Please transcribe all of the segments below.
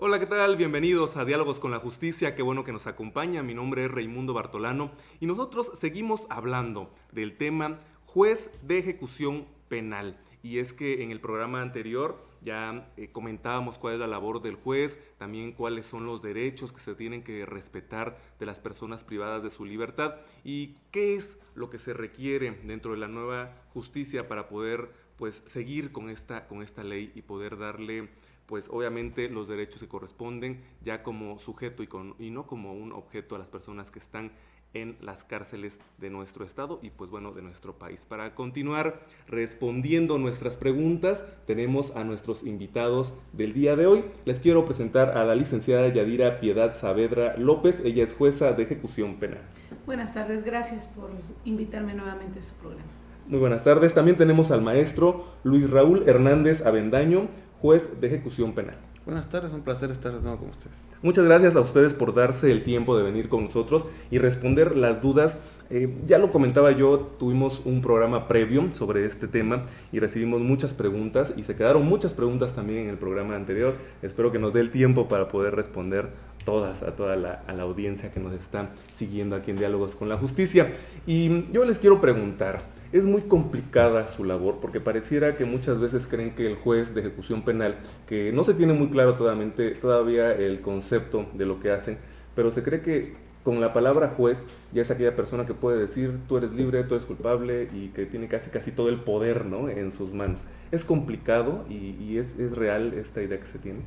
Hola, ¿qué tal? Bienvenidos a Diálogos con la Justicia. Qué bueno que nos acompaña. Mi nombre es Raimundo Bartolano y nosotros seguimos hablando del tema juez de ejecución penal. Y es que en el programa anterior ya comentábamos cuál es la labor del juez, también cuáles son los derechos que se tienen que respetar de las personas privadas de su libertad y qué es lo que se requiere dentro de la nueva justicia para poder pues seguir con esta ley y poder darle pues obviamente los derechos que corresponden ya como sujeto y no como un objeto a las personas que están en las cárceles de nuestro estado y pues bueno de nuestro país. Para continuar respondiendo nuestras preguntas tenemos a nuestros invitados del día de hoy. Les quiero presentar a la licenciada Yadira Piedad Saavedra López, ella es jueza de ejecución penal. Buenas tardes, gracias por invitarme nuevamente a su programa. Muy buenas tardes, también tenemos al maestro Luis Raúl Hernández Avendaño, juez de ejecución penal. Buenas tardes, un placer estar de nuevo con ustedes. Muchas gracias a ustedes por darse el tiempo de venir con nosotros y responder las dudas. Ya lo comentaba yo, tuvimos un programa previo sobre este tema y recibimos muchas preguntas y se quedaron muchas preguntas también en el programa anterior. Espero que nos dé el tiempo para poder responder todas a toda la audiencia que nos está siguiendo aquí en Diálogos con la Justicia. Y yo les quiero preguntar, es muy complicada su labor porque pareciera que muchas veces creen que el juez de ejecución penal, que no se tiene muy claro todavía el concepto de lo que hacen, pero se cree que con la palabra juez ya es aquella persona que puede decir tú eres libre, tú eres culpable y que tiene casi todo el poder, ¿no?, en sus manos. Es complicado y es real esta idea que se tiene.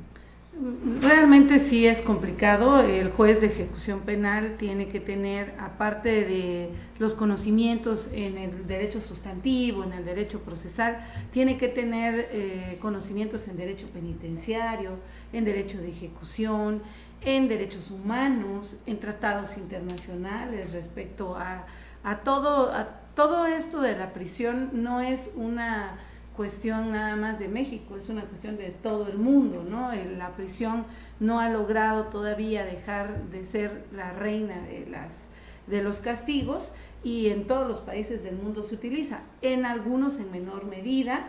Realmente sí es complicado. El juez de ejecución penal tiene que tener, aparte de los conocimientos en el derecho sustantivo, en el derecho procesal, tiene que tener conocimientos en derecho penitenciario, en derecho de ejecución, en derechos humanos, en tratados internacionales respecto a todo esto de la prisión. No es una cuestión nada más de México, es una cuestión de todo el mundo, ¿no? La prisión no ha logrado todavía dejar de ser la reina de los castigos y en todos los países del mundo se utiliza, en algunos en menor medida.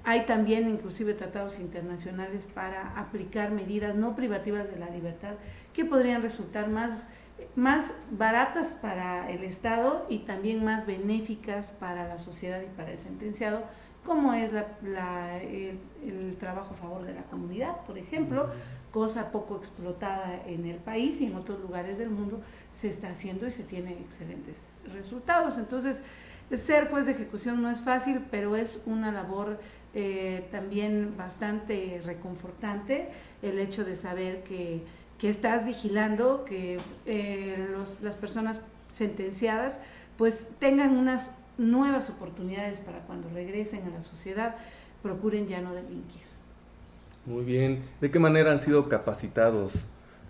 Hay también inclusive tratados internacionales para aplicar medidas no privativas de la libertad que podrían resultar más baratas para el Estado y también más benéficas para la sociedad y para el sentenciado, como es el trabajo a favor de la comunidad, por ejemplo, cosa poco explotada en el país y en otros lugares del mundo se está haciendo y se tienen excelentes resultados. Entonces, ser juez de ejecución no es fácil, pero es una labor también bastante reconfortante, el hecho de saber que estás vigilando que las personas sentenciadas pues tengan unas nuevas oportunidades para cuando regresen a la sociedad, procuren ya no delinquir. Muy bien. ¿De qué manera han sido capacitados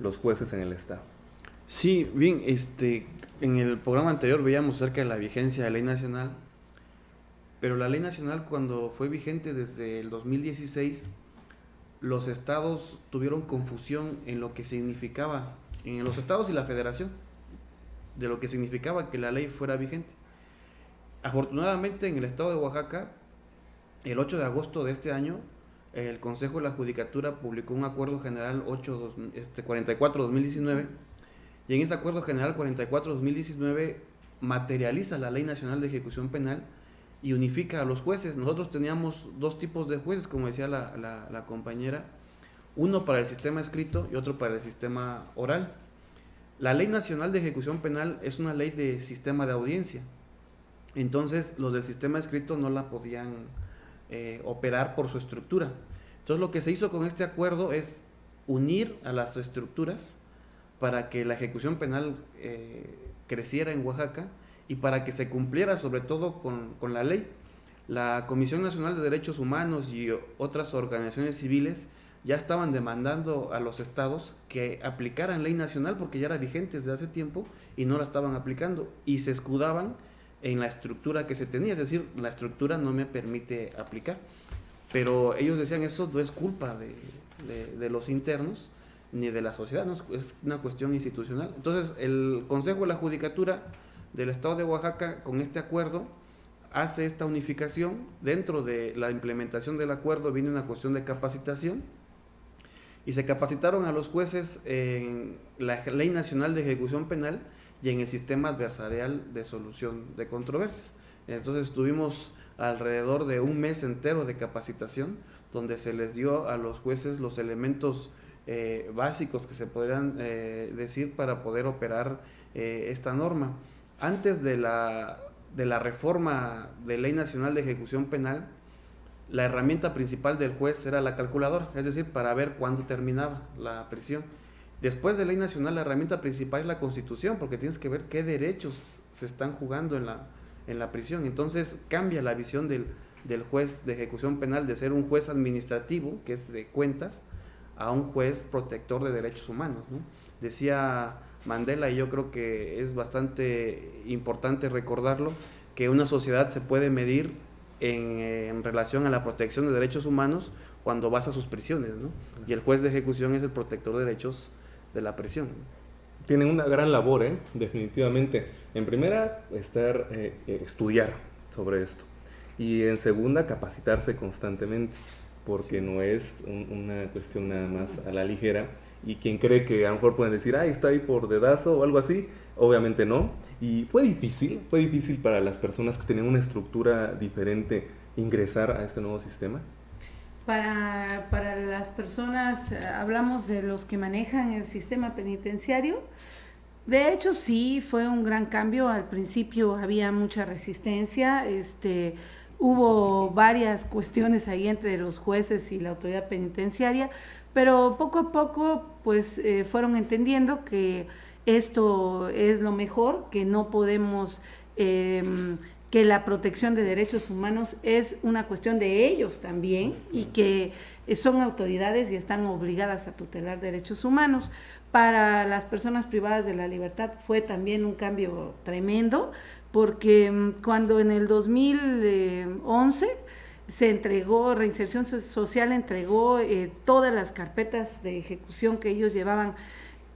los jueces en el Estado? Sí, bien, en el programa anterior veíamos acerca de la vigencia de la ley nacional, pero la ley nacional cuando fue vigente desde el 2016, los estados tuvieron confusión en lo que significaba, en los estados y la federación, de lo que significaba que la ley fuera vigente. Afortunadamente en el estado de Oaxaca, el 8 de agosto de este año, el Consejo de la Judicatura publicó un acuerdo general 44-2019 y en ese acuerdo general 44-2019 materializa la Ley Nacional de Ejecución Penal y unifica a los jueces. Nosotros teníamos dos tipos de jueces, como decía la compañera, uno para el sistema escrito y otro para el sistema oral. La Ley Nacional de Ejecución Penal es una ley de sistema de audiencia, entonces los del sistema escrito no la podían operar por su estructura. Entonces lo que se hizo con este acuerdo es unir a las estructuras para que la ejecución penal creciera en Oaxaca y para que se cumpliera sobre todo con la ley. La Comisión Nacional de Derechos Humanos y otras organizaciones civiles ya estaban demandando a los estados que aplicaran ley nacional porque ya era vigente desde hace tiempo y no la estaban aplicando y se escudaban en la estructura que se tenía, es decir, la estructura no me permite aplicar. Pero ellos decían eso no es culpa de los internos ni de la sociedad, no, es una cuestión institucional. Entonces el Consejo de la Judicatura del Estado de Oaxaca con este acuerdo hace esta unificación. Dentro de la implementación del acuerdo viene una cuestión de capacitación y se capacitaron a los jueces en la Ley Nacional de Ejecución Penal y en el sistema adversarial de solución de controversias. Entonces tuvimos alrededor de un mes entero de capacitación, donde se les dio a los jueces los elementos básicos que se podrían decir para poder operar esta norma. Antes de la reforma de Ley Nacional de Ejecución Penal, la herramienta principal del juez era la calculadora, es decir, para ver cuándo terminaba la prisión. Después de Ley Nacional, la herramienta principal es la Constitución, porque tienes que ver qué derechos se están jugando en la prisión. Entonces cambia la visión del juez de ejecución penal de ser un juez administrativo, que es de cuentas, a un juez protector de derechos humanos, ¿no? Decía Mandela, y yo creo que es bastante importante recordarlo, que una sociedad se puede medir en relación a la protección de derechos humanos cuando vas a sus prisiones, ¿no? Y el juez de ejecución es el protector de derechos de la prisión. Tienen una gran labor, definitivamente. En primera, estudiar sobre esto. Y en segunda, capacitarse constantemente, porque no es una cuestión nada más a la ligera. Y quien cree que a lo mejor pueden decir, está ahí por dedazo o algo así, obviamente no. Y fue difícil para las personas que tenían una estructura diferente ingresar a este nuevo sistema. Para las personas, hablamos de los que manejan el sistema penitenciario. De hecho, sí, fue un gran cambio. Al principio había mucha resistencia, hubo varias cuestiones ahí entre los jueces y la autoridad penitenciaria, pero poco a poco pues fueron entendiendo que esto es lo mejor, que no podemos, que la protección de derechos humanos es una cuestión de ellos también y que son autoridades y están obligadas a tutelar derechos humanos. Para las personas privadas de la libertad fue también un cambio tremendo, porque cuando en el 2011 se entregó, Reinserción Social entregó todas las carpetas de ejecución que ellos llevaban,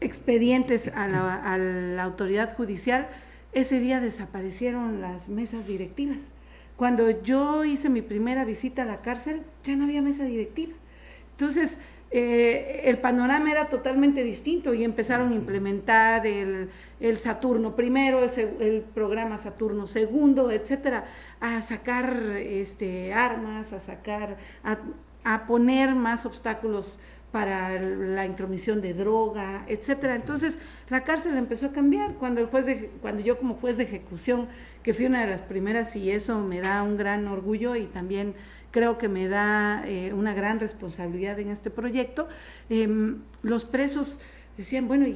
expedientes a la autoridad judicial, ese día desaparecieron las mesas directivas. Cuando yo hice mi primera visita a la cárcel, ya no había mesa directiva. Entonces, el panorama era totalmente distinto y empezaron a implementar el Saturno primero, el programa Saturno segundo, etcétera, a sacar armas, a poner más obstáculos para la intromisión de droga, etcétera. Entonces, la cárcel empezó a cambiar cuando yo como juez de ejecución, que fui una de las primeras, y eso me da un gran orgullo y también creo que me da una gran responsabilidad en este proyecto. Los presos decían, bueno,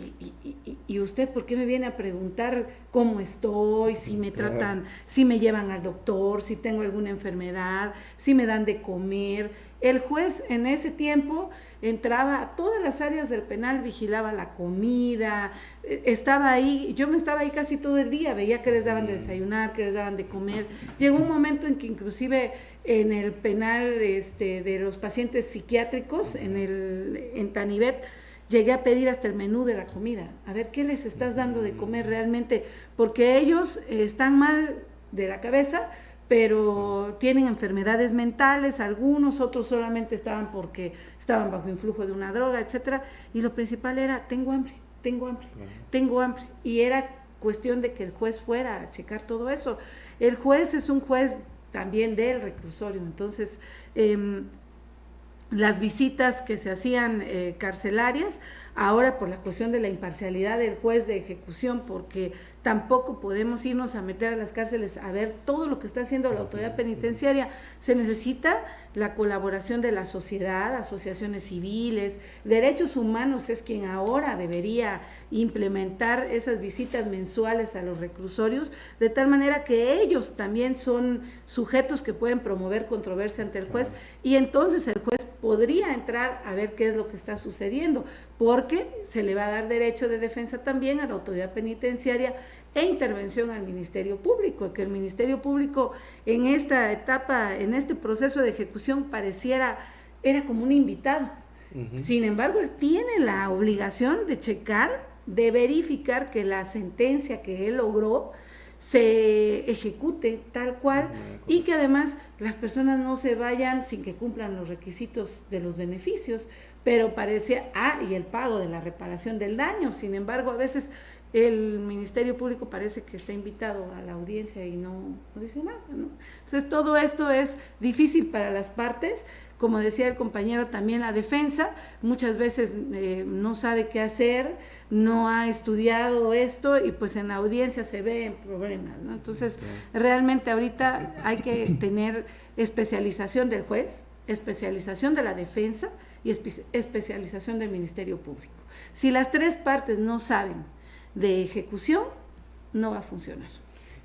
¿y usted por qué me viene a preguntar cómo estoy, si me tratan, si me llevan al doctor, si tengo alguna enfermedad, si me dan de comer? El juez en ese tiempo entraba a todas las áreas del penal, vigilaba la comida, estaba ahí, yo me estaba ahí casi todo el día, veía que les daban de desayunar, que les daban de comer. Llegó un momento en que inclusive en el penal de los pacientes psiquiátricos, en Tanivet, llegué a pedir hasta el menú de la comida, a ver qué les estás dando de comer realmente, porque ellos están mal de la cabeza, pero tienen enfermedades mentales, algunos, otros solamente estaban porque estaban bajo influjo de una droga, etcétera, y lo principal era, tengo hambre, y era cuestión de que el juez fuera a checar todo eso. El juez es un juez también del reclusorio, entonces las visitas que se hacían carcelarias, ahora por la cuestión de la imparcialidad del juez de ejecución, porque tampoco podemos irnos a meter a las cárceles a ver todo lo que está haciendo la autoridad penitenciaria. Se necesita la colaboración de la sociedad, asociaciones civiles, derechos humanos es quien ahora debería implementar esas visitas mensuales a los reclusorios, de tal manera que ellos también son sujetos que pueden promover controversia ante el juez, y entonces el juez podría entrar a ver qué es lo que está sucediendo, porque se le va a dar derecho de defensa también a la autoridad penitenciaria e intervención al Ministerio Público, que el Ministerio Público en esta etapa, en este proceso de ejecución era como un invitado. Sin embargo, él tiene la obligación de checar, de verificar que la sentencia que él logró se ejecute tal cual y que además las personas no se vayan sin que cumplan los requisitos de los beneficios, pero parecía, y el pago de la reparación del daño. Sin embargo, a veces el Ministerio Público parece que está invitado a la audiencia y no dice nada, ¿no? Entonces todo esto es difícil para las partes. Como decía el compañero, también la defensa muchas veces no sabe qué hacer, no ha estudiado esto y pues en la audiencia se ven problemas, ¿no? Entonces realmente ahorita hay que tener especialización del juez, especialización de la defensa y especialización del Ministerio Público. Si las tres partes no saben de ejecución, no va a funcionar.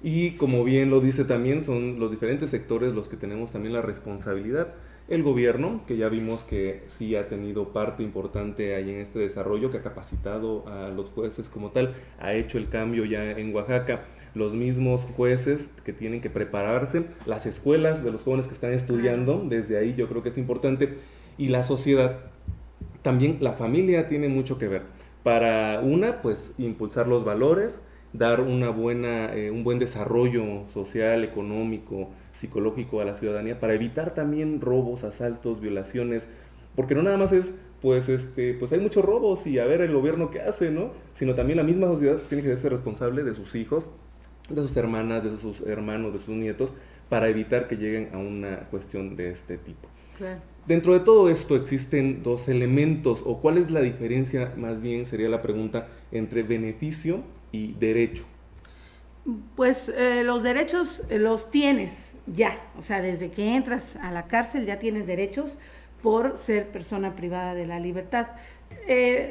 Y como bien lo dice también, son los diferentes sectores los que tenemos también la responsabilidad. El gobierno, que ya vimos que sí ha tenido parte importante ahí en este desarrollo, que ha capacitado a los jueces como tal, ha hecho el cambio ya en Oaxaca. Los mismos jueces que tienen que prepararse, las escuelas de los jóvenes que están estudiando, desde ahí yo creo que es importante. Y la sociedad, también la familia tiene mucho que ver. Para pues impulsar los valores, dar un buen desarrollo social, económico, psicológico a la ciudadanía, para evitar también robos, asaltos, violaciones, porque no nada más es, pues hay muchos robos y a ver el gobierno qué hace, ¿no? Sino también la misma sociedad tiene que ser responsable de sus hijos, de sus hermanas, de sus hermanos, de sus nietos, para evitar que lleguen a una cuestión de este tipo. Claro. Dentro de todo esto existen dos elementos, o cuál es la diferencia, más bien sería la pregunta, entre beneficio y derecho. Pues los derechos los tienes ya, o sea, desde que entras a la cárcel ya tienes derechos por ser persona privada de la libertad.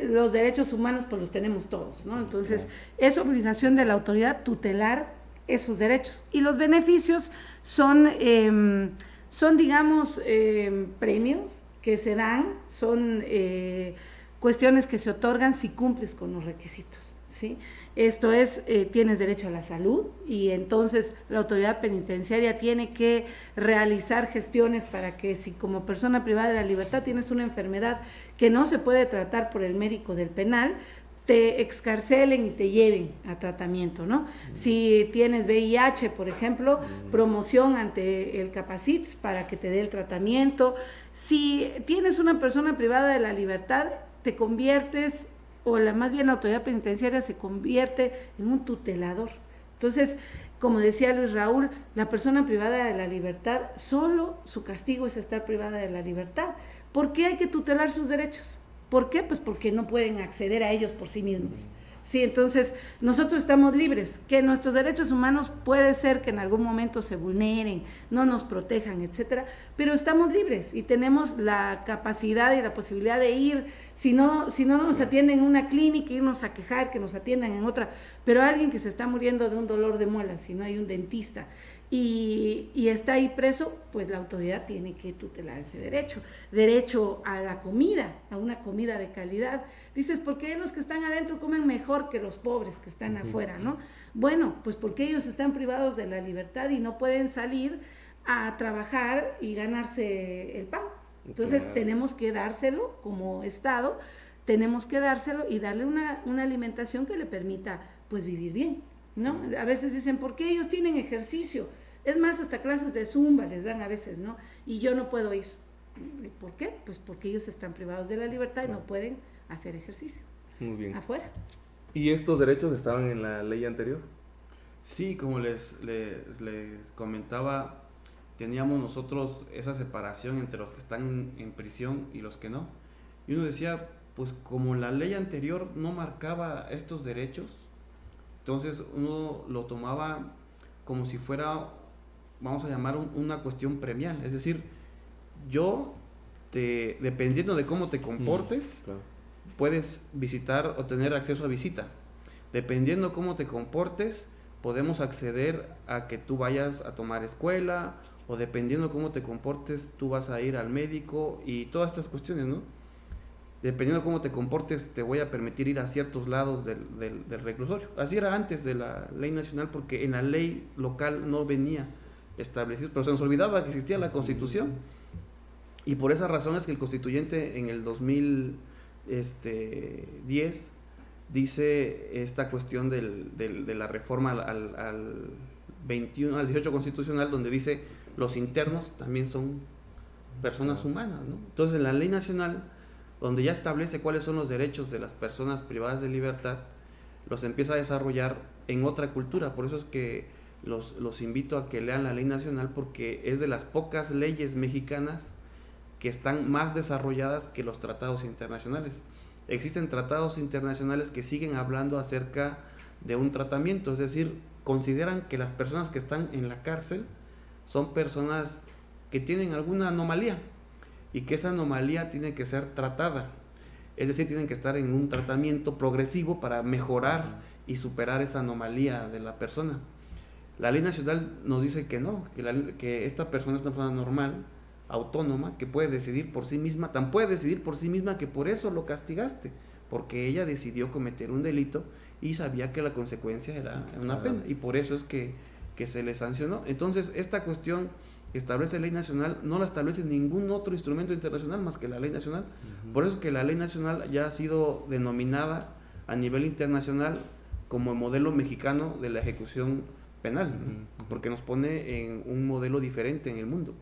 Los derechos humanos pues los tenemos todos, ¿no? Entonces es obligación de la autoridad tutelar esos derechos. Y los beneficios son digamos, premios que se dan, son cuestiones que se otorgan si cumples con los requisitos, ¿sí? Esto es, tienes derecho a la salud y entonces la autoridad penitenciaria tiene que realizar gestiones para que si como persona privada de la libertad tienes una enfermedad que no se puede tratar por el médico del penal, te excarcelen y te lleven a tratamiento, ¿no? Si tienes VIH, por ejemplo, promoción ante el Capacits para que te dé el tratamiento. Si tienes una persona privada de la libertad, te conviertes, más bien la autoridad penitenciaria se convierte en un tutelador. Entonces, como decía Luis Raúl, la persona privada de la libertad, solo su castigo es estar privada de la libertad. ¿Por qué hay que tutelar sus derechos? ¿Por qué? Pues porque no pueden acceder a ellos por sí mismos. Sí, entonces nosotros estamos libres, que nuestros derechos humanos puede ser que en algún momento se vulneren, no nos protejan, etcétera, pero estamos libres y tenemos la capacidad y la posibilidad de ir, si no nos atienden en una clínica, irnos a quejar, que nos atiendan en otra, pero alguien que se está muriendo de un dolor de muelas, si no hay un dentista, y está ahí preso, pues la autoridad tiene que tutelar ese derecho a la comida, a una comida de calidad. Dices, ¿por qué los que están adentro comen mejor que los pobres que están afuera, no? Bueno, pues porque ellos están privados de la libertad y no pueden salir a trabajar y ganarse el pan. Entonces tenemos que dárselo como Estado, tenemos que dárselo y darle una alimentación que le permita pues vivir bien, ¿no? A veces dicen, ¿por qué ellos tienen ejercicio? Es más, hasta clases de zumba les dan a veces, ¿no? Y yo no puedo ir. ¿Por qué? Pues porque ellos están privados de la libertad y no pueden hacer ejercicio. Muy bien. Afuera. ¿Y estos derechos estaban en la ley anterior? Sí, como les comentaba, teníamos nosotros esa separación entre los que están en prisión y los que no. Y uno decía, pues como la ley anterior no marcaba estos derechos, entonces uno lo tomaba como si fuera, vamos a llamar, una cuestión premial. Es decir, dependiendo de cómo te comportes, Claro. puedes visitar o tener acceso a visita. Dependiendo cómo te comportes, podemos acceder a que tú vayas a tomar escuela, o dependiendo cómo te comportes, tú vas a ir al médico y todas estas cuestiones, ¿no? Dependiendo cómo te comportes, te voy a permitir ir a ciertos lados del reclusorio. Así era antes de la ley nacional, porque en la ley local no venía establecido, pero se nos olvidaba que existía la Constitución. Y por esa razón es que el constituyente en el 2010 dice esta cuestión de la reforma al 18 constitucional, donde dice los internos también son personas humanas, ¿no? Entonces, en la ley nacional, donde ya establece cuáles son los derechos de las personas privadas de libertad, los empieza a desarrollar en otra cultura. Por eso es que los invito a que lean la ley nacional, porque es de las pocas leyes mexicanas que están más desarrolladas que los tratados internacionales. Existen tratados internacionales que siguen hablando acerca de un tratamiento, es decir, consideran que las personas que están en la cárcel son personas que tienen alguna anomalía y que esa anomalía tiene que ser tratada, es decir, tienen que estar en un tratamiento progresivo para mejorar y superar esa anomalía de la persona. La ley nacional nos dice que no, que esta persona es una persona normal, autónoma, que puede decidir por sí misma, tan puede decidir por sí misma que por eso lo castigaste, porque ella decidió cometer un delito y sabía que la consecuencia era una pena, y por eso es que se le sancionó. Entonces, esta cuestión que establece la ley nacional no la establece ningún otro instrumento internacional más que la ley nacional. Por eso es que la ley nacional ya ha sido denominada a nivel internacional como el modelo mexicano de la ejecución penal, ¿no? Porque nos pone en un modelo diferente en el mundo.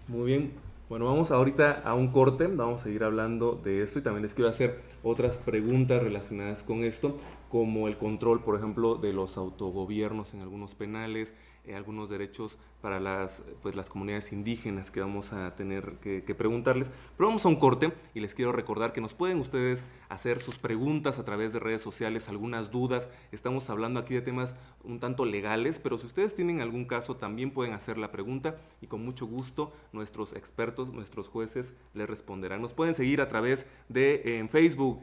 Muy bien, bueno, vamos ahorita a un corte, vamos a seguir hablando de esto y también les quiero hacer otras preguntas relacionadas con esto, como el control, por ejemplo, de los autogobiernos en algunos penales, algunos derechos para las comunidades indígenas que vamos a tener que preguntarles. Pero vamos a un corte y les quiero recordar que nos pueden ustedes hacer sus preguntas a través de redes sociales, algunas dudas. Estamos hablando aquí de temas un tanto legales, pero si ustedes tienen algún caso también pueden hacer la pregunta y con mucho gusto nuestros expertos, nuestros jueces les responderán. Nos pueden seguir a través de en Facebook,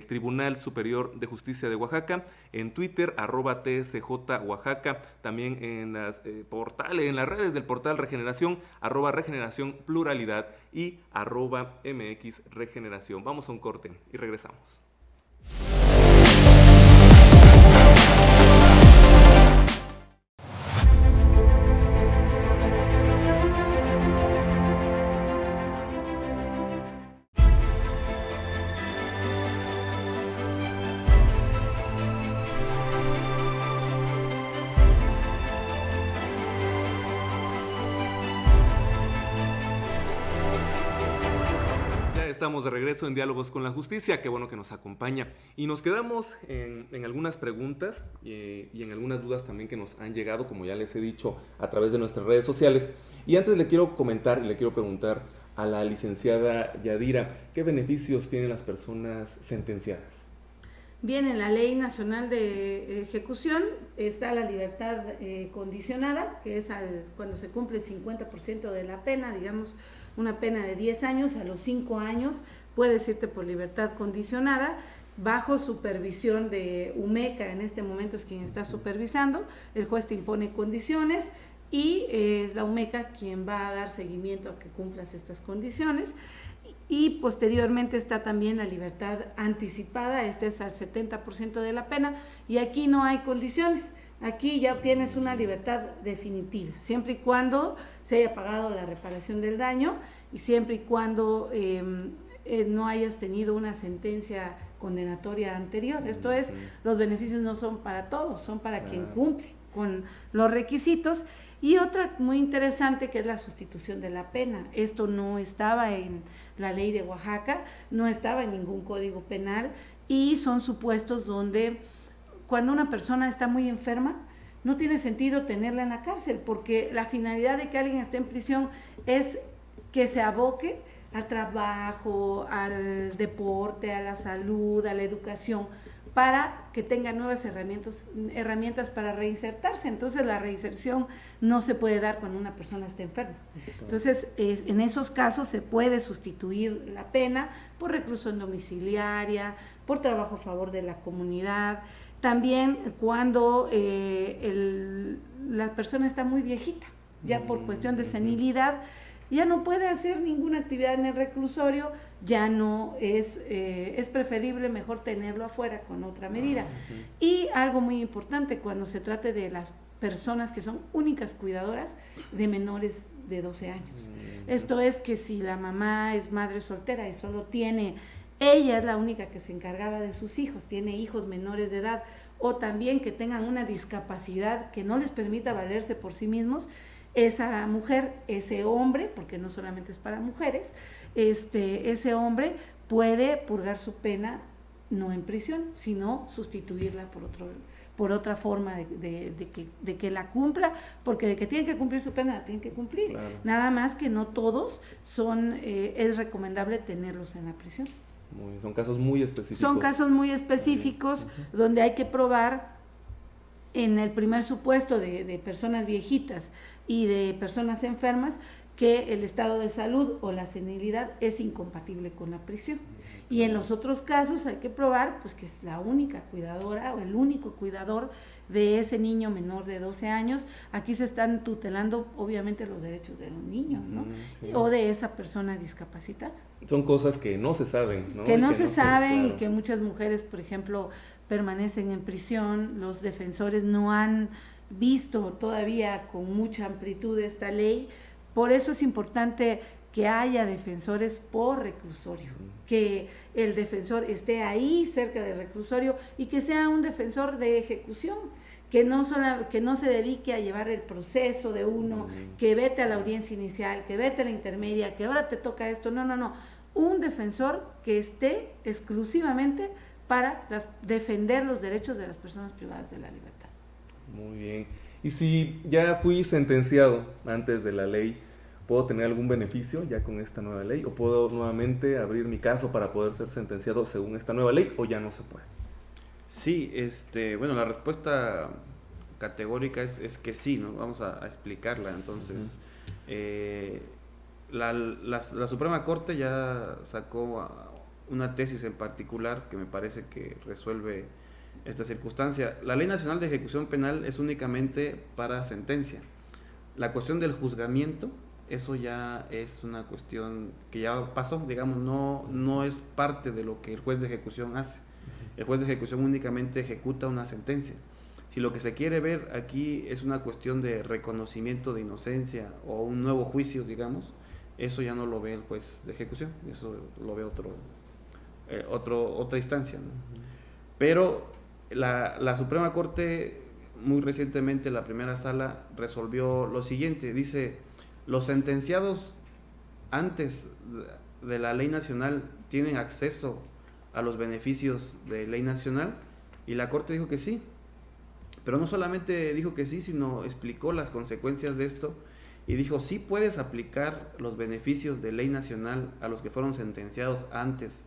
Tribunal Superior de Justicia de Oaxaca, en Twitter, @TSJ Oaxaca, también en las portales, en las redes del portal Regeneración, @Regeneración Pluralidad y @MX Regeneración. Vamos a un corte y regresamos. Estamos de regreso en Diálogos con la Justicia, qué bueno que nos acompaña. Y nos quedamos en algunas preguntas y en algunas dudas también que nos han llegado, como ya les he dicho, a través de nuestras redes sociales. Y antes le quiero comentar y le quiero preguntar a la licenciada Yadira, ¿qué beneficios tienen las personas sentenciadas? Bien, en la Ley Nacional de Ejecución está la libertad condicionada, que es cuando se cumple el 50% de la pena, digamos, una pena de 10 años, a los 5 años puedes irte por libertad condicionada, bajo supervisión de UMECA, en este momento es quien está supervisando, el juez te impone condiciones y es la UMECA quien va a dar seguimiento a que cumplas estas condiciones. Y posteriormente está también la libertad anticipada, este es al 70% de la pena, y aquí no hay condiciones, aquí ya obtienes una libertad definitiva, siempre y cuando se haya pagado la reparación del daño y siempre y cuando no hayas tenido una sentencia condenatoria anterior. Esto es, los beneficios no son para todos, son para quien cumple con los requisitos. Y otra muy interesante que es la sustitución de la pena. Esto no estaba en la ley de Oaxaca, no estaba en ningún código penal y son supuestos donde cuando una persona está muy enferma no tiene sentido tenerla en la cárcel, porque la finalidad de que alguien esté en prisión es que se aboque al trabajo, al deporte, a la salud, a la educación, para que tenga nuevas herramientas para reinsertarse. Entonces la reinserción no se puede dar cuando una persona está enferma. Entonces en esos casos se puede sustituir la pena por reclusión domiciliaria, por trabajo a favor de la comunidad, también cuando la persona está muy viejita, ya por cuestión de senilidad, ya no puede hacer ninguna actividad en el reclusorio, ya no es preferible mejor tenerlo afuera con otra medida. Y algo muy importante cuando se trate de las personas que son únicas cuidadoras de menores de 12 años. Esto es que si la mamá es madre soltera y solo tiene ella es la única que se encargaba de sus hijos, tiene hijos menores de edad, o también que tengan una discapacidad que no les permita valerse por sí mismos, esa mujer, ese hombre, porque no solamente es para mujeres, ese hombre puede purgar su pena no en prisión, sino sustituirla por otra forma de que la cumpla, porque de que tienen que cumplir su pena, la tienen que cumplir. Claro. Nada más que no todos es recomendable tenerlos en la prisión. Son casos muy específicos. Son casos muy específicos donde hay que probar en el primer supuesto de personas viejitas y de personas enfermas que el estado de salud o la senilidad es incompatible con la prisión. Y en los otros casos hay que probar pues que es la única cuidadora o el único cuidador de ese niño menor de 12 años. Aquí se están tutelando obviamente los derechos de un niño, ¿no? Sí. O de esa persona discapacitada. Son cosas que no se saben, ¿no? Que no se saben claro. y que muchas mujeres, por ejemplo, permanecen en prisión. Los defensores no han visto todavía con mucha amplitud esta ley. Por eso es importante que haya defensores por reclusorio, que el defensor esté ahí cerca del reclusorio y que sea un defensor de ejecución, que no se dedique a llevar el proceso de uno, que vete a la audiencia inicial, que vete a la intermedia, que ahora te toca esto. No. Un defensor que esté exclusivamente para defender los derechos de las personas privadas de la libertad. Muy bien. Y si ya fui sentenciado antes de la ley, ¿puedo tener algún beneficio ya con esta nueva ley? ¿O puedo nuevamente abrir mi caso para poder ser sentenciado según esta nueva ley? ¿O ya no se puede? Sí, bueno, la respuesta categórica es que sí, ¿no? Vamos a explicarla. Entonces, la Suprema Corte ya sacó una tesis en particular que me parece que resuelve esta circunstancia. La Ley Nacional de Ejecución Penal es únicamente para sentencia. La cuestión del juzgamiento, eso ya es una cuestión que ya pasó, digamos, no es parte de lo que el juez de ejecución hace. El juez de ejecución únicamente ejecuta una sentencia. Si lo que se quiere ver aquí es una cuestión de reconocimiento de inocencia o un nuevo juicio, digamos, eso ya no lo ve el juez de ejecución, eso lo ve otra instancia, ¿no? Pero la Suprema Corte, muy recientemente, la primera sala resolvió lo siguiente, dice: los sentenciados antes de la ley nacional tienen acceso a los beneficios de ley nacional, y la Corte dijo que sí, pero no solamente dijo que sí, sino explicó las consecuencias de esto y dijo: sí puedes aplicar los beneficios de ley nacional a los que fueron sentenciados antes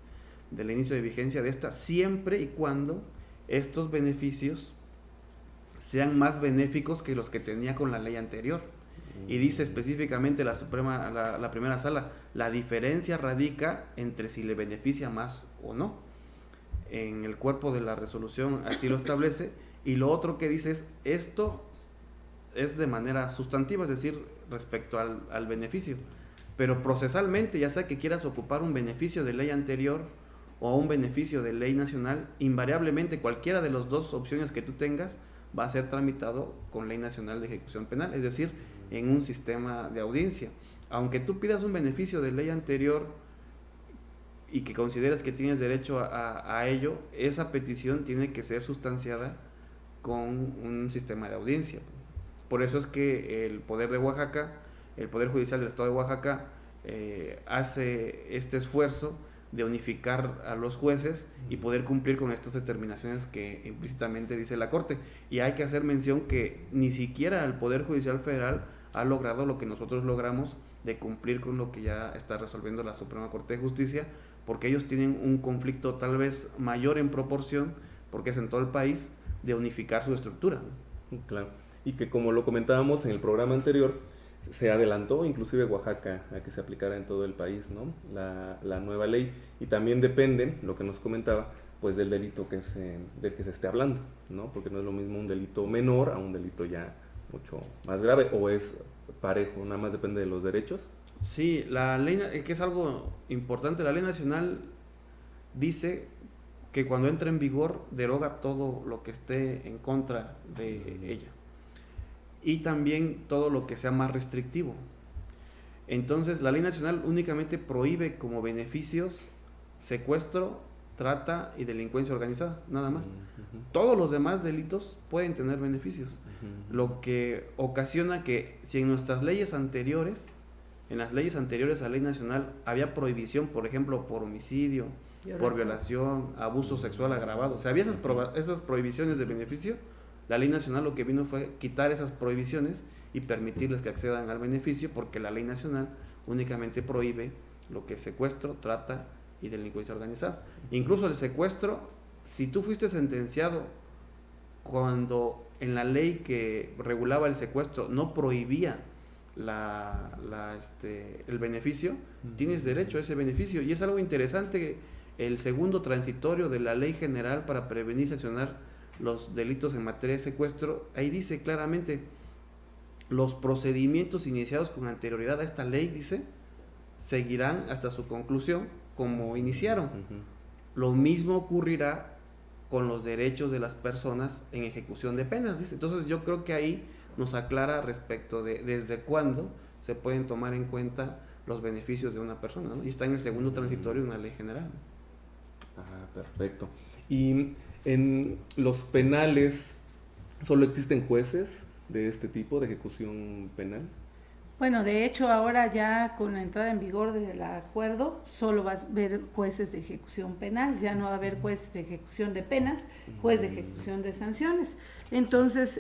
del inicio de vigencia de esta, siempre y cuando estos beneficios sean más benéficos que los que tenía con la ley anterior. Y dice específicamente la primera sala: la diferencia radica entre si le beneficia más o no. En el cuerpo de la resolución así lo establece. Y lo otro que dice es: esto es de manera sustantiva, es decir, respecto al beneficio. Pero procesalmente, ya sea que quieras ocupar un beneficio de ley anterior o un beneficio de ley nacional, invariablemente cualquiera de las dos opciones que tú tengas va a ser tramitado con Ley Nacional de Ejecución Penal, es decir, en un sistema de audiencia. Aunque tú pidas un beneficio de ley anterior y que consideres que tienes derecho a ello, esa petición tiene que ser sustanciada con un sistema de audiencia. Por eso es que el Poder de Oaxaca, el Poder Judicial del Estado de Oaxaca, hace este esfuerzo de unificar a los jueces y poder cumplir con estas determinaciones que implícitamente dice la Corte. Y hay que hacer mención que ni siquiera el Poder Judicial Federal ha logrado lo que nosotros logramos de cumplir con lo que ya está resolviendo la Suprema Corte de Justicia, porque ellos tienen un conflicto tal vez mayor en proporción, porque es en todo el país, de unificar su estructura. Claro, y que como lo comentábamos en el programa anterior, se adelantó inclusive Oaxaca a que se aplicara en todo el país, ¿no? La nueva ley, y también depende, lo que nos comentaba, pues del delito del que se esté hablando, ¿no? Porque no es lo mismo un delito menor a un delito ya mucho más grave, o es parejo, nada más depende de los derechos. Sí, la ley, que es algo importante, la ley nacional dice que cuando entra en vigor deroga todo lo que esté en contra de ella, y también todo lo que sea más restrictivo. Entonces la ley nacional únicamente prohíbe como beneficios secuestro, trata y delincuencia organizada, nada más. Ujú. Todos los demás delitos pueden tener beneficios, Ujú. lo que ocasiona que si en nuestras leyes anteriores, en las leyes anteriores a la ley nacional, había prohibición, por ejemplo, por homicidio, por violación, abuso sexual agravado, o sea, había esas prohibiciones de beneficio, la ley nacional lo que vino fue quitar esas prohibiciones y permitirles que accedan al beneficio, porque la ley nacional únicamente prohíbe lo que es secuestro, trata y delincuencia organizada. Incluso el secuestro, si tú fuiste sentenciado cuando en la ley que regulaba el secuestro no prohibía el beneficio, tienes derecho a ese beneficio. Y es algo interesante, el segundo transitorio de la Ley General para prevenir y sancionar los delitos en materia de secuestro, ahí dice claramente, los procedimientos iniciados con anterioridad a esta ley, dice, seguirán hasta su conclusión como iniciaron. Ujú. Lo mismo ocurrirá con los derechos de las personas en ejecución de penas, dice. Entonces yo creo que ahí nos aclara respecto de desde cuándo se pueden tomar en cuenta los beneficios de una persona, ¿no? Y está en el segundo transitorio de una ley general, ¿no? Ah, perfecto. Y en los penales, ¿solo existen jueces de este tipo de ejecución penal? Bueno, de hecho ahora ya con la entrada en vigor del acuerdo solo vas a ver jueces de ejecución penal, ya no va a haber jueces de ejecución de penas, juez de ejecución de sanciones. Entonces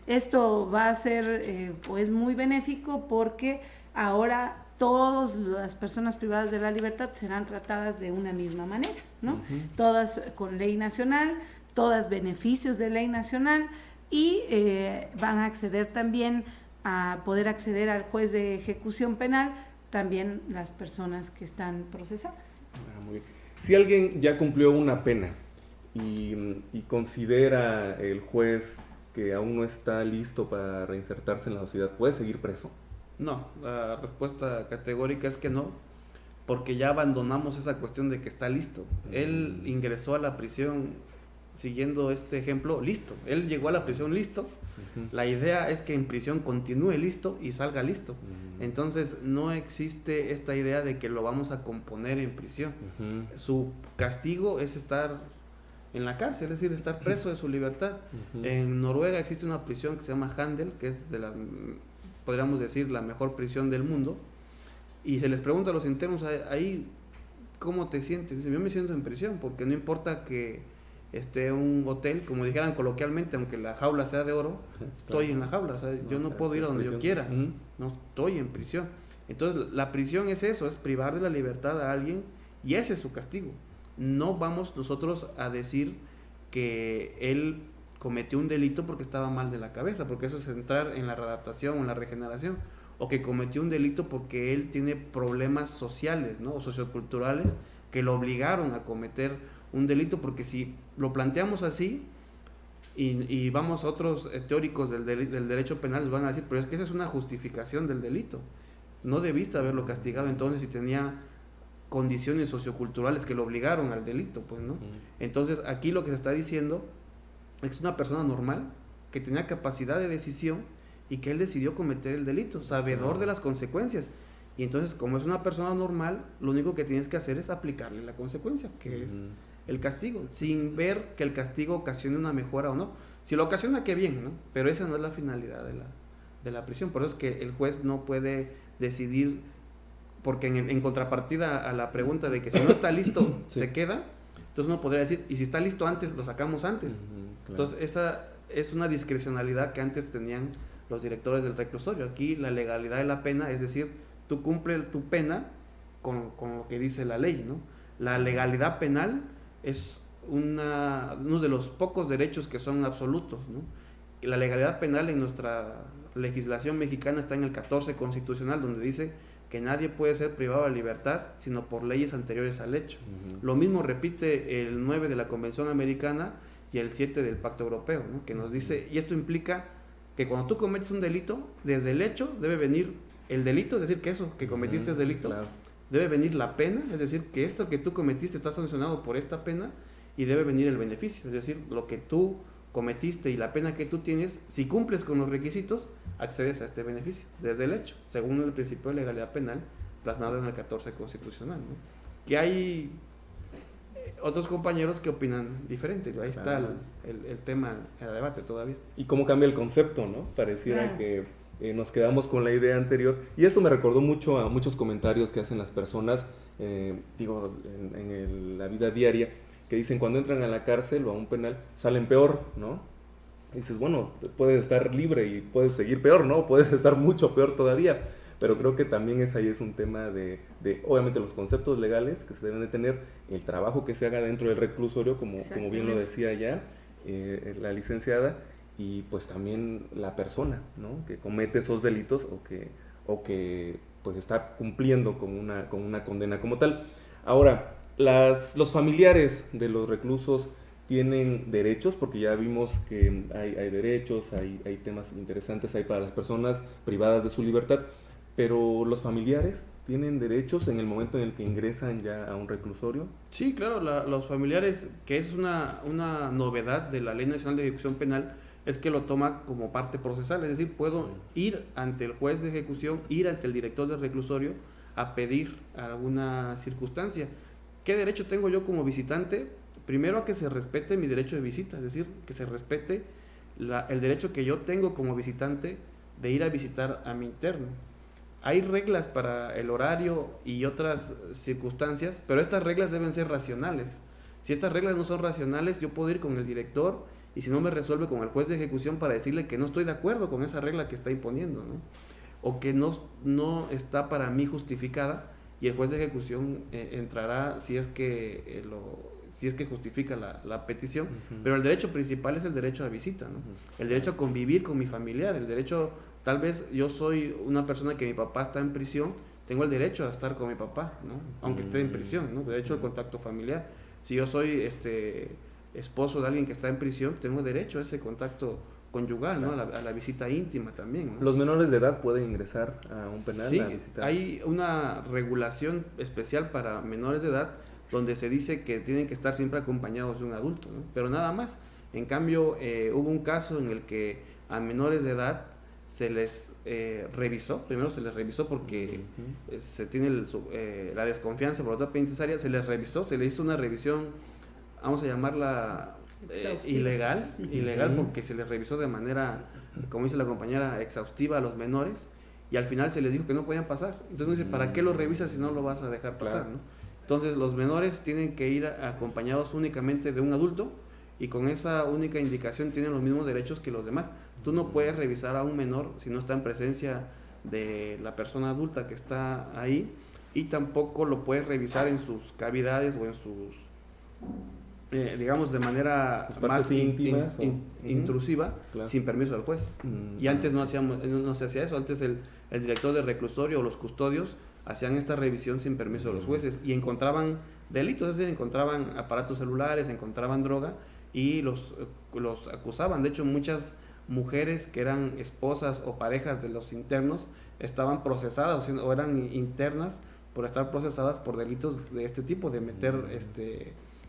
esto va a ser pues muy benéfico porque ahora todas las personas privadas de la libertad serán tratadas de una misma manera, ¿no? Todas con ley nacional, todas beneficios de ley nacional y van a acceder también a poder acceder al juez de ejecución penal también las personas que están procesadas. Ah, muy bien. Si alguien ya cumplió una pena y considera el juez que aún no está listo para reinsertarse en la sociedad, ¿puede seguir preso? No, la respuesta categórica es que no, porque ya abandonamos esa cuestión de que está listo. Él ingresó a la prisión siguiendo este ejemplo, listo. Él llegó a la prisión listo. La idea es que en prisión continúe listo y salga listo. Entonces no existe esta idea de que lo vamos a componer en prisión. Su castigo es estar en la cárcel, es decir, estar preso de su libertad. En Noruega existe una prisión que se llama Handel, que es de la, podríamos decir, la mejor prisión del mundo. Y se les pregunta a los internos ahí, ¿cómo te sientes? Dicen, yo me siento en prisión, porque no importa que esté un hotel, como dijeran coloquialmente, aunque la jaula sea de oro, estoy en la jaula, o sea, yo no puedo ir a donde yo quiera, no estoy en prisión. Entonces la prisión es eso, es privar de la libertad a alguien y ese es su castigo. No vamos nosotros a decir que él cometió un delito porque estaba mal de la cabeza, porque eso es entrar en la readaptación o en la regeneración, o que cometió un delito porque él tiene problemas sociales, ¿no? O socioculturales que lo obligaron a cometer un delito, porque si lo planteamos así y vamos a otros teóricos del derecho penal, les van a decir, pero es que esa es una justificación del delito, no debiste haberlo castigado entonces si tenía condiciones socioculturales que lo obligaron al delito, pues, ¿no? Entonces aquí lo que se está diciendo es una persona normal que tenía capacidad de decisión y que él decidió cometer el delito, sabedor de las consecuencias. Y entonces, como es una persona normal, lo único que tienes que hacer es aplicarle la consecuencia, que es el castigo, sin ver que el castigo ocasione una mejora o no. Si lo ocasiona, qué bien, ¿no? Pero esa no es la finalidad de la prisión. Por eso es que el juez no puede decidir, porque en contrapartida a la pregunta de que si no está listo, se queda, entonces uno podría decir, y si está listo antes, lo sacamos antes. Claro. Entonces esa es una discrecionalidad que antes tenían los directores del reclusorio. Aquí la legalidad de la pena, es decir, tú cumples tu pena con lo que dice la ley, ¿no? La legalidad penal es uno de los pocos derechos que son absolutos, ¿no? La legalidad penal en nuestra legislación mexicana está en el 14 constitucional, donde dice que nadie puede ser privado de libertad sino por leyes anteriores al hecho. Lo mismo repite el 9 de la Convención Americana y el 7 del Pacto Europeo, ¿no? Que nos dice, y esto implica que cuando tú cometes un delito, desde el hecho debe venir el delito, es decir, que eso que cometiste es delito, claro. Debe venir la pena, es decir, que esto que tú cometiste está sancionado por esta pena, y debe venir el beneficio, es decir, lo que tú cometiste y la pena que tú tienes, si cumples con los requisitos, accedes a este beneficio, desde el hecho, según el principio de legalidad penal plasmado en el 14 constitucional, ¿no? Que hay otros compañeros que opinan diferente. Ahí está Claro. el tema a debate todavía. Y cómo cambia el concepto, ¿no? Pareciera Claro. que nos quedamos con la idea anterior. Y eso me recordó mucho a muchos comentarios que hacen las personas, en la vida diaria, que dicen cuando entran a la cárcel o a un penal, salen peor, ¿no? Y dices, bueno, puedes estar libre y puedes seguir peor, ¿no? Puedes estar mucho peor todavía. Pero creo que también ahí es un tema de, obviamente, los conceptos legales que se deben de tener, el trabajo que se haga dentro del reclusorio, como bien lo decía ya la licenciada, y pues también la persona, ¿no? Que comete esos delitos o que pues está cumpliendo con una condena como tal. Ahora, los familiares de los reclusos tienen derechos, porque ya vimos que hay derechos, hay temas interesantes ahí para las personas privadas de su libertad, pero los familiares tienen derechos en el momento en el que ingresan ya a un reclusorio. Sí, claro, los familiares, que es una novedad de la Ley Nacional de Ejecución Penal, es que lo toma como parte procesal, es decir, puedo ir ante el juez de ejecución, ir ante el director del reclusorio a pedir alguna circunstancia. ¿Qué derecho tengo yo como visitante? Primero, a que se respete mi derecho de visita, es decir, que se respete el derecho que yo tengo como visitante de ir a visitar a mi interno. Hay reglas para el horario y otras circunstancias, pero estas reglas deben ser racionales. Si estas reglas no son racionales, yo puedo ir con el director y si no me resuelve con el juez de ejecución para decirle que no estoy de acuerdo con esa regla que está imponiendo, ¿no? O que no está para mí justificada, y el juez de ejecución entrará si es que justifica la petición. Pero el derecho principal es el derecho a visita, ¿no? El derecho a convivir con mi familiar, el derecho, tal vez yo soy una persona que mi papá está en prisión, tengo el derecho a estar con mi papá, ¿no? Aunque esté en prisión, ¿no? Derecho al contacto familiar. Si yo soy esposo de alguien que está en prisión, tengo derecho a ese contacto conyugal, ¿no? A la visita íntima también, ¿no? ¿Los menores de edad pueden ingresar a un penal? Sí, a visitar? hay una regulación especial para menores de edad donde se dice que tienen que estar siempre acompañados de un adulto, ¿no? Pero nada más. En cambio, hubo un caso en el que a menores de edad se les revisó, primero se les revisó porque se tiene la desconfianza por la autoridad penitenciaria, se les revisó, se les hizo una revisión, vamos a llamarla ilegal porque se les revisó de manera, como dice la compañera, exhaustiva a los menores, y al final se les dijo que no podían pasar. Entonces uno dice, ¿para qué lo revisas si no lo vas a dejar pasar? Claro. ¿No? Entonces los menores tienen que ir acompañados únicamente de un adulto, y con esa única indicación tienen los mismos derechos que los demás. Tú no puedes revisar a un menor si no está en presencia de la persona adulta que está ahí, y tampoco lo puedes revisar en sus cavidades o en sus, digamos, de manera más íntimas intrusiva, claro, sin permiso del juez. Y antes no se hacía eso, antes el director del reclusorio o los custodios hacían esta revisión sin permiso de los jueces y encontraban delitos, es decir, encontraban aparatos celulares, encontraban droga y los acusaban. De hecho, muchas mujeres que eran esposas o parejas de los internos estaban procesadas o eran internas por estar procesadas por delitos de este tipo, de meter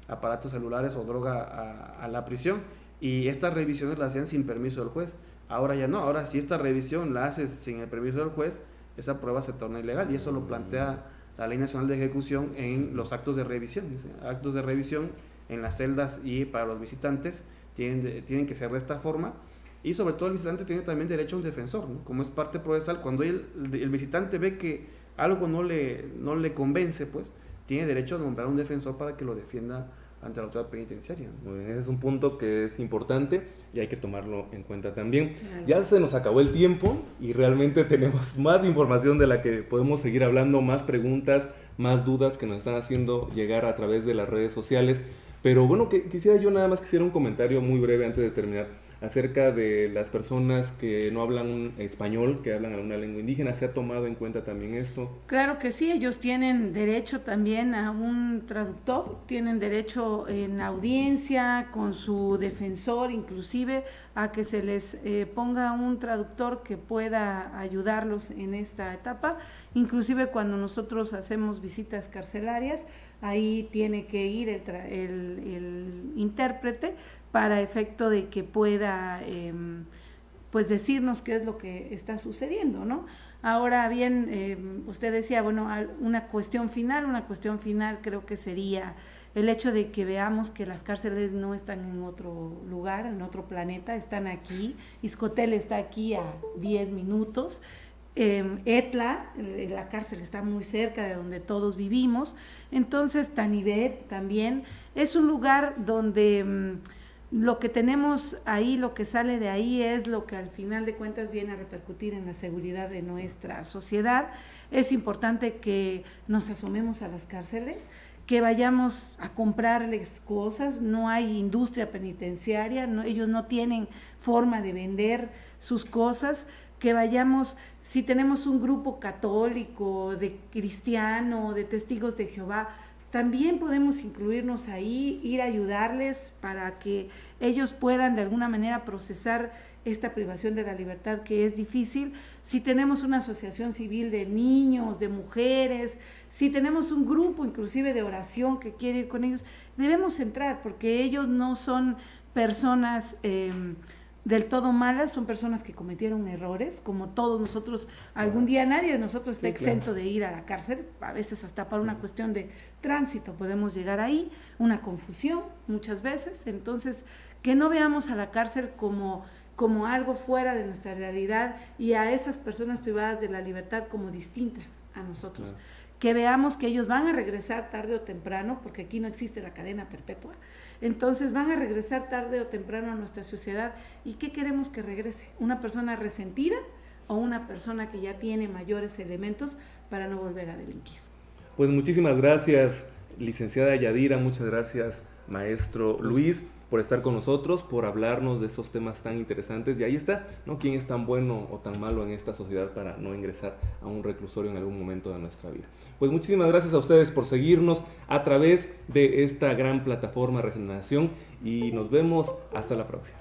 aparatos celulares o droga a la prisión, y estas revisiones las hacían sin permiso del juez. Ahora ya no, ahora si esta revisión la haces sin el permiso del juez, esa prueba se torna ilegal, y eso lo plantea la Ley Nacional de Ejecución en los actos de revisión. Actos de revisión en las celdas y para los visitantes tienen que ser de esta forma, y sobre todo el visitante tiene también derecho a un defensor, ¿no? Como es parte procesal, cuando el visitante ve que algo no le convence, pues tiene derecho a nombrar un defensor para que lo defienda ante la autoridad penitenciaria, ¿no? Muy bien, ese es un punto que es importante y hay que tomarlo en cuenta también. Claro. Ya se nos acabó el tiempo y realmente tenemos más información de la que podemos seguir hablando, más preguntas, más dudas que nos están haciendo llegar a través de las redes sociales. Pero bueno, quisiera un comentario muy breve antes de terminar acerca de las personas que no hablan español, que hablan alguna lengua indígena. ¿Se ha tomado en cuenta también esto? Claro que sí, ellos tienen derecho también a un traductor, tienen derecho en audiencia con su defensor, inclusive a que se les ponga un traductor que pueda ayudarlos en esta etapa. Inclusive cuando nosotros hacemos visitas carcelarias, ahí tiene que ir el intérprete para efecto de que pueda pues decirnos qué es lo que está sucediendo, ¿no? Ahora bien, usted decía, bueno, una cuestión final creo que sería el hecho de que veamos que las cárceles no están en otro lugar, en otro planeta, están aquí. Izcotel está aquí a 10 minutos. Etla, la cárcel está muy cerca de donde todos vivimos. Entonces, Tanibet también es un lugar donde lo que tenemos ahí, lo que sale de ahí es lo que al final de cuentas viene a repercutir en la seguridad de nuestra sociedad. Es importante que nos asomemos a las cárceles, que vayamos a comprarles cosas. No hay industria penitenciaria, ellos no tienen forma de vender sus cosas. Que vayamos, si tenemos un grupo católico, de cristiano, de testigos de Jehová, también podemos incluirnos ahí, ir a ayudarles para que ellos puedan de alguna manera procesar esta privación de la libertad que es difícil. Si tenemos una asociación civil de niños, de mujeres, si tenemos un grupo inclusive de oración que quiere ir con ellos, debemos entrar, porque ellos no son personas del todo malas, son personas que cometieron errores, como todos nosotros, algún día nadie de nosotros está exento de ir a la cárcel, a veces hasta para una cuestión de tránsito podemos llegar ahí, una confusión muchas veces. Entonces, que no veamos a la cárcel como algo fuera de nuestra realidad y a esas personas privadas de la libertad como distintas a nosotros. Que veamos que ellos van a regresar tarde o temprano, porque aquí no existe la cadena perpetua. Entonces van a regresar tarde o temprano a nuestra sociedad. ¿Y qué queremos que regrese? ¿Una persona resentida o una persona que ya tiene mayores elementos para no volver a delinquir? Pues muchísimas gracias, licenciada Yadira, muchas gracias, maestro Luis, por estar con nosotros, por hablarnos de esos temas tan interesantes. Y ahí está, ¿no? ¿Quién es tan bueno o tan malo en esta sociedad para no ingresar a un reclusorio en algún momento de nuestra vida? Pues muchísimas gracias a ustedes por seguirnos a través de esta gran plataforma Regeneración y nos vemos hasta la próxima.